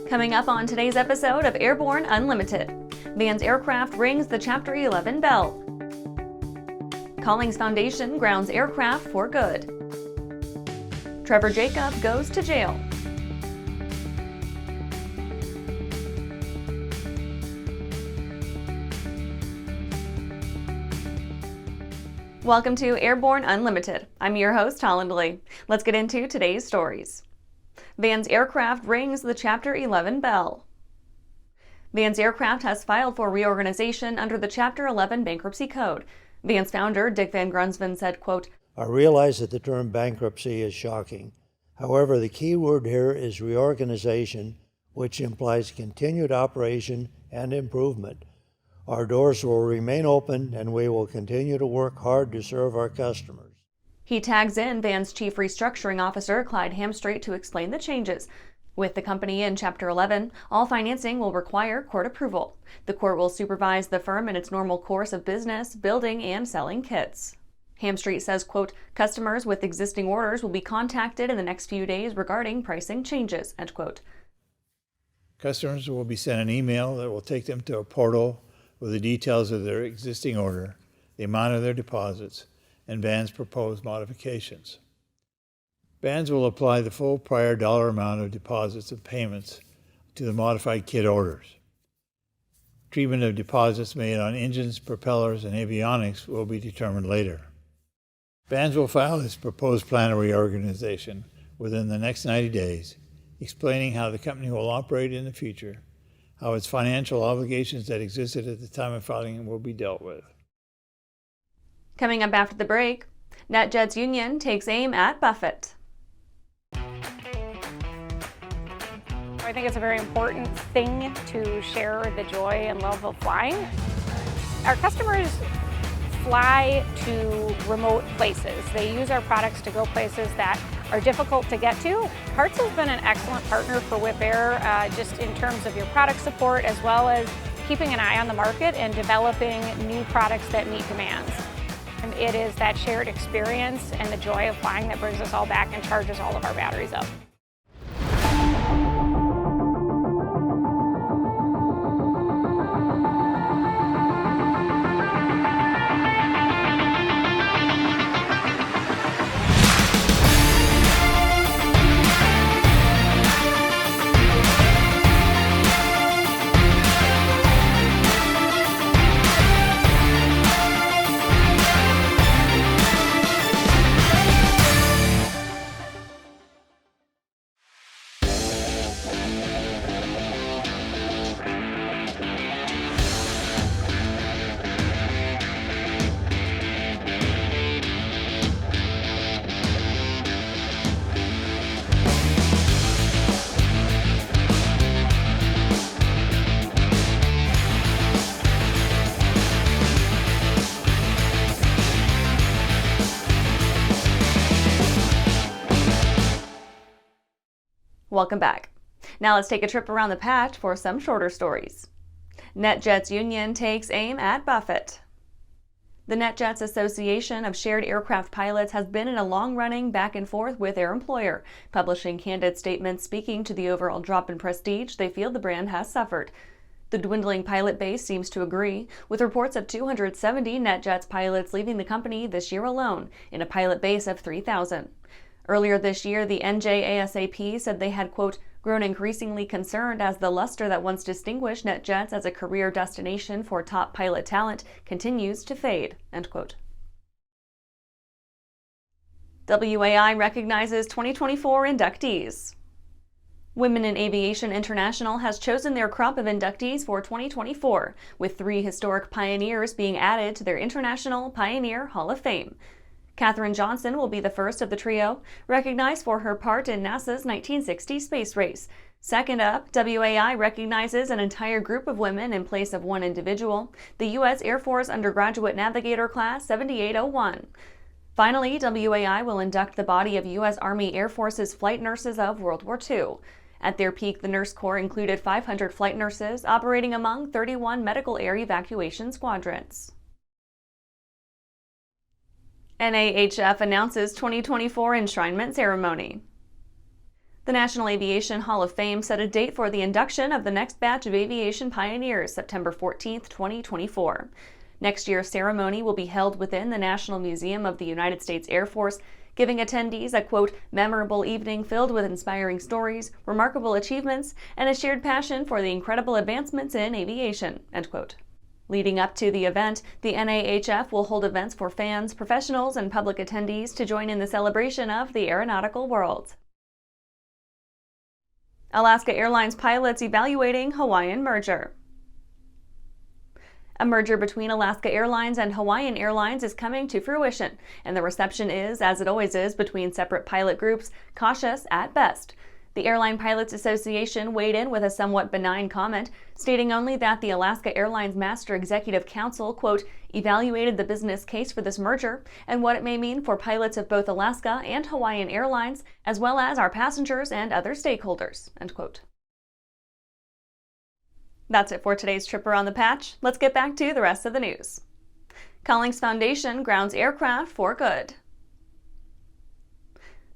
Coming up on today's episode of Airborne-Unlimited, Van's aircraft rings the Chapter 11 bell. Collings Foundation grounds aircraft for good. Trevor Jacob goes to jail. Welcome to Airborne Unlimited. I'm your host, Holland Lee. Let's get into today's stories. Van's aircraft rings the Chapter 11 bell. Van's aircraft has filed for reorganization under the Chapter 11 Bankruptcy Code. Van's founder, Dick VanGrunsven, said, quote, I realize that the term bankruptcy is shocking. However, the key word here is reorganization, which implies continued operation and improvement. Our doors will remain open and we will continue to work hard to serve our customers. He tags in Van's Chief Restructuring Officer, Clyde Hamstreet, to explain the changes. With the company in Chapter 11, all financing will require court approval. The court will supervise the firm in its normal course of business, building and selling kits. Hamstreet says, quote, customers with existing orders will be contacted in the next few days regarding pricing changes, end quote. Customers will be sent an email that will take them to a portal with the details of their existing order, the amount of their deposits, and Van's proposed modifications. Vans will apply the full prior dollar amount of deposits and payments to the modified kit orders. Treatment of deposits made on engines, propellers, and avionics will be determined later. Vans will file its proposed plan of reorganization within the next 90 days, explaining how the company will operate in the future, how its financial obligations that existed at the time of filing will be dealt with. Coming up after the break, NetJets union takes aim at Buffett. I think it's a very important thing to share the joy and love of flying. Our customers fly to remote places. They use our products to go places that are difficult to get to. Hertz has been an excellent partner for WIP Air, just in terms of your product support, as well as keeping an eye on the market and developing new products that meet demands. And it is that shared experience and the joy of flying that brings us all back and charges all of our batteries up. Welcome back. Now let's take a trip around the patch for some shorter stories. NetJets union takes aim at Buffett. The NetJets Association of Shared Aircraft Pilots has been in a long-running back and forth with their employer, publishing candid statements speaking to the overall drop in prestige they feel the brand has suffered. The dwindling pilot base seems to agree, with reports of 270 NetJets pilots leaving the company this year alone, in a pilot base of 3,000. Earlier this year, the NJSAP said they had, quote, grown increasingly concerned as the luster that once distinguished NetJets as a career destination for top pilot talent continues to fade, end quote. WWII recognizes 2024 inductees. Women in Aviation International has chosen their crop of inductees for 2024, with 3 historic pioneers being added to their International Pioneer Hall of Fame. Katherine Johnson will be the first of the trio, recognized for her part in NASA's 1960 space race. Second up, WWII recognizes an entire group of women in place of one individual, the U.S. Air Force Undergraduate Navigator Class 7801. Finally, WWII will induct the body of U.S. Army Air Force's flight nurses of World War II. At their peak, the Nurse Corps included 500 flight nurses operating among 31 medical air evacuation squadrons. NAHF announces 2024 enshrinement ceremony. The National Aviation Hall of Fame set a date for the induction of the next batch of aviation pioneers, September 14, 2024. Next year's ceremony will be held within the National Museum of the United States Air Force, giving attendees a, quote, memorable evening filled with inspiring stories, remarkable achievements, and a shared passion for the incredible advancements in aviation, end quote. Leading up to the event, the NAHF will hold events for fans, professionals, and public attendees to join in the celebration of the aeronautical world. Alaska Airlines pilots evaluating Hawaiian merger. A merger between Alaska Airlines and Hawaiian Airlines is coming to fruition, and the reception is, as it always is between separate pilot groups, cautious at best. The Airline Pilots Association weighed in with a somewhat benign comment, stating only that the Alaska Airlines Master Executive Council, quote, evaluated the business case for this merger and what it may mean for pilots of both Alaska and Hawaiian Airlines, as well as our passengers and other stakeholders, end quote. That's it for today's trip around the patch. Let's get back to the rest of the news. Collings Foundation grounds aircraft for good.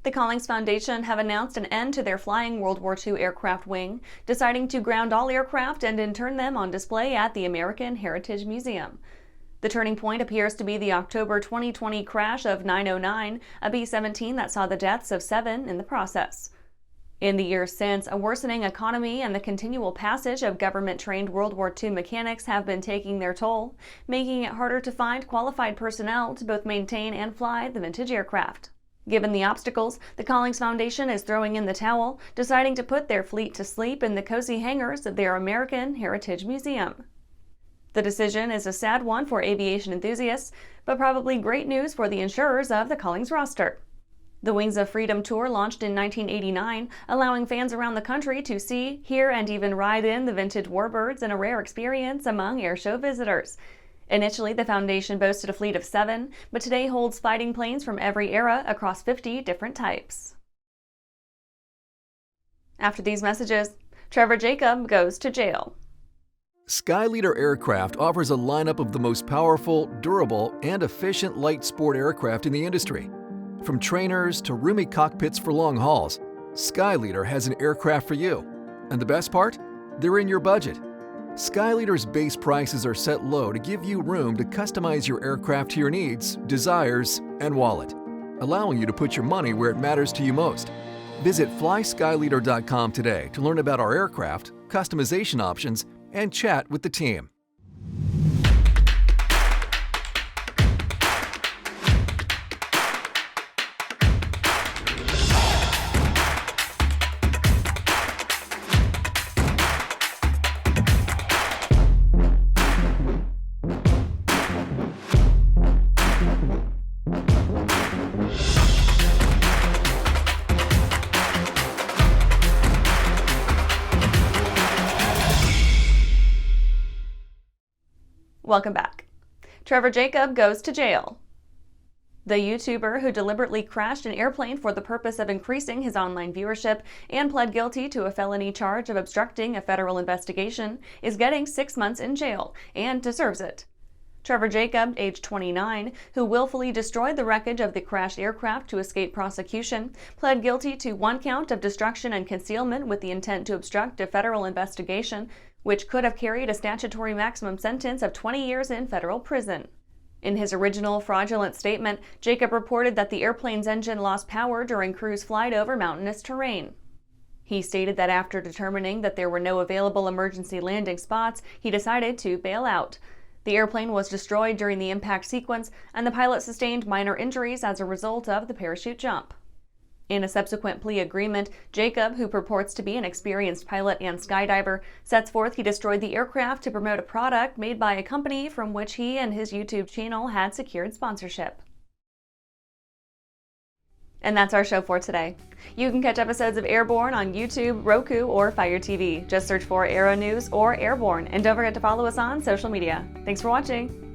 The Collings Foundation have announced an end to their flying World War II aircraft wing, deciding to ground all aircraft and intern them on display at the American Heritage Museum. The turning point appears to be the October 2020 crash of 909, a B-17 that saw the deaths of 7 in the process. In the years since, a worsening economy and the continual passage of government-trained World War II mechanics have been taking their toll, making it harder to find qualified personnel to both maintain and fly the vintage aircraft. Given the obstacles, the Collings Foundation is throwing in the towel, deciding to put their fleet to sleep in the cozy hangars of their American Heritage Museum. The decision is a sad one for aviation enthusiasts, but probably great news for the insurers of the Collings roster. The Wings of Freedom Tour launched in 1989, allowing fans around the country to see, hear, and even ride in the vintage warbirds in a rare experience among airshow visitors. Initially, the Foundation boasted a fleet of 7, but today holds fighting planes from every era across 50 different types. After these messages, Trevor Jacob goes to jail. Skyleader Aircraft offers a lineup of the most powerful, durable, and efficient light sport aircraft in the industry. From trainers to roomy cockpits for long hauls, Skyleader has an aircraft for you. And the best part? They're in your budget. Skyleader's base prices are set low to give you room to customize your aircraft to your needs, desires, and wallet, allowing you to put your money where it matters to you most. Visit flyskyleader.com today to learn about our aircraft, customization options, and chat with the team. Welcome back. Trevor Jacob goes to jail. The YouTuber who deliberately crashed an airplane for the purpose of increasing his online viewership and pled guilty to a felony charge of obstructing a federal investigation is getting 6 months in jail and deserves it. Trevor Jacob, age 29, who willfully destroyed the wreckage of the crashed aircraft to escape prosecution, pled guilty to 1 count of destruction and concealment with the intent to obstruct a federal investigation, which could have carried a statutory maximum sentence of 20 years in federal prison. In his original fraudulent statement, Jacob reported that the airplane's engine lost power during cruise flight over mountainous terrain. He stated that after determining that there were no available emergency landing spots, he decided to bail out. The airplane was destroyed during the impact sequence, and the pilot sustained minor injuries as a result of the parachute jump. In a subsequent plea agreement, Jacob, who purports to be an experienced pilot and skydiver, sets forth he destroyed the aircraft to promote a product made by a company from which he and his YouTube channel had secured sponsorship. And that's our show for today. You can catch episodes of Airborne on YouTube, Roku, or Fire TV. Just search for Aero-News or Airborne, and don't forget to follow us on social media. Thanks for watching.